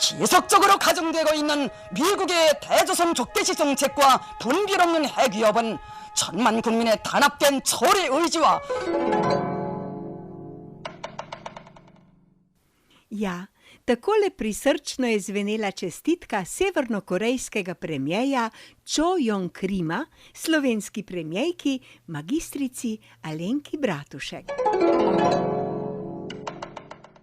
지속적으로 가중되고 있는 미국의 대조선 족대시 정책과 분별 없는 핵위협은 천만 국민의 단합된 철의 의지와 Ja, takole prisrčno je zvenela čestitka severnokorejskega premierja Cho Yong-krima slovenski premierki magistrici Alenki Bratušek.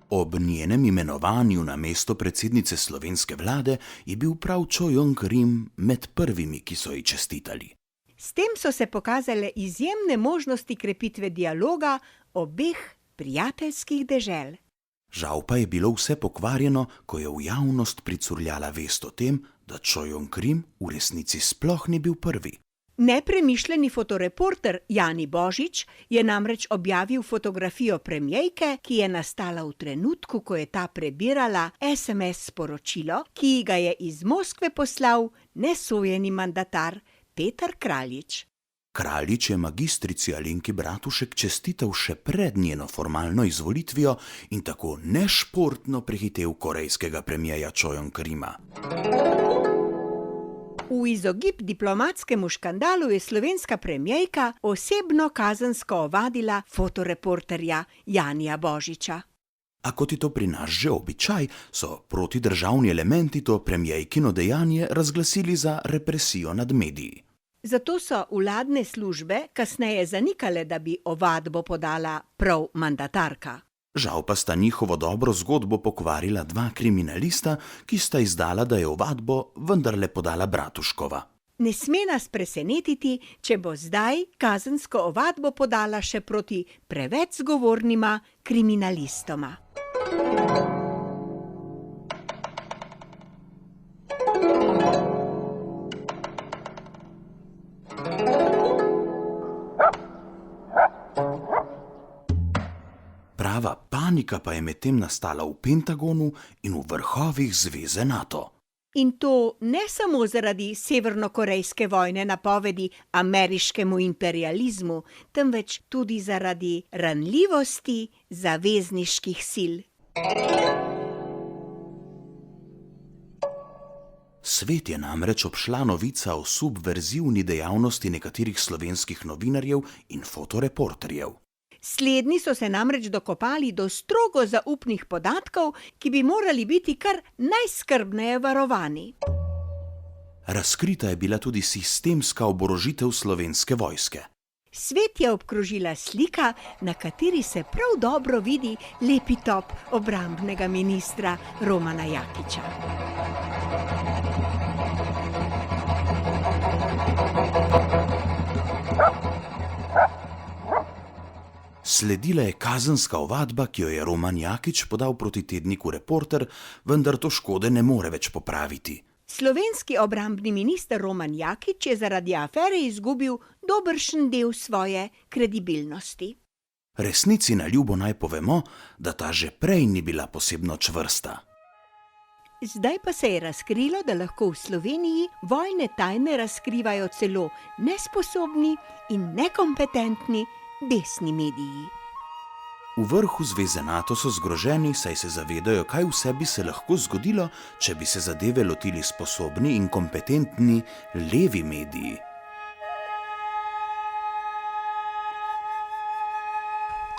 Ob njenem imenovanju na mesto predsednice slovenske vlade je bil prav Cho Yong-krim med prvimi, ki so ji čestitali. S tem so se pokazale izjemne možnosti krepitve dialoga obeh prijateljskih dežel. Žal pa je bilo vse pokvarjeno, ko je v javnost pricurljala vest o tem, da Cho Yong-krim v resnici sploh ni bil prvi. Nepremišljeni fotoreporter Jani Božič je namreč objavil fotografijo premierke, ki je nastala v trenutku, ko je ta prebirala SMS sporočilo, ki ga je iz Moskve poslal nesojeni mandatar Peter Kraljič. Kraljič je magistrici Alenki Bratušek čestital še pred njeno formalno izvolitvijo in tako nešportno prehitel korejskega premierja Cho Yong-krima. V izogib diplomatskemu škandalu je slovenska premierka osebno kazensko ovadila fotoreporterja Janija Božiča. A kot je to pri nas že običaj, so protidržavni elementi to premierkino dejanje razglasili za represijo nad mediji. Zato so vladne službe kasneje zanikale, da bi ovadbo podala prav mandatarka. Žal pa sta njihovo dobro zgodbo pokvarila dva kriminalista, ki sta izdala, da je ovadbo vendarle podala Bratuškova. Ne sme nas presenetiti, če bo zdaj kazensko ovadbo podala še proti preveč zgovornima kriminalistoma. Prava panika pa je medtem nastala v Pentagonu in v vrhovih zveze NATO. In to ne samo zaradi severnokorejske vojne napovedi ameriškemu imperializmu, temveč tudi zaradi ranljivosti zavezniških sil. Svet je namreč obšla novica o subverzivni dejavnosti nekaterih slovenskih novinarjev in fotoreporterjev. Slednji so se namreč dokopali do strogo zaupnih podatkov, ki bi morali biti kar najskrbneje varovani. Razkrita je bila tudi sistemska oborožitev slovenske vojske. Svet je obkrožila slika, na kateri se prav dobro vidi lepi top obrambnega ministra Romana Jakiča. Sledila je kazenska ovadba, ki jo je Roman Jakič podal proti tedniku Reporter, vendar to škode ne more več popraviti. Slovenski obrambni minister Roman Jakič je zaradi afere izgubil dobršen del svoje kredibilnosti. Resnici na ljubo naj povemo, da ta že prej ni bila posebno čvrsta. Zdaj pa se je razkrilo, da lahko v Sloveniji vojne tajne razkrivajo celo nesposobni in nekompetentni desni mediji. V vrhu zveze NATO so zgroženi, saj se zavedajo, kaj vse bi se lahko zgodilo, če bi se zadeve lotili sposobni in kompetentni levi mediji.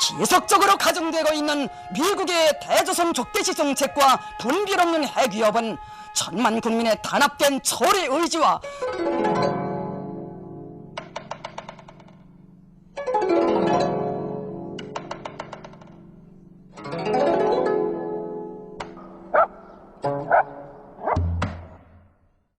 지속적으로 가중되고 있는 미국의 대조선 족대시 정책과 분별 없는 핵위협은 천만 국민의 단합된 철의 의지와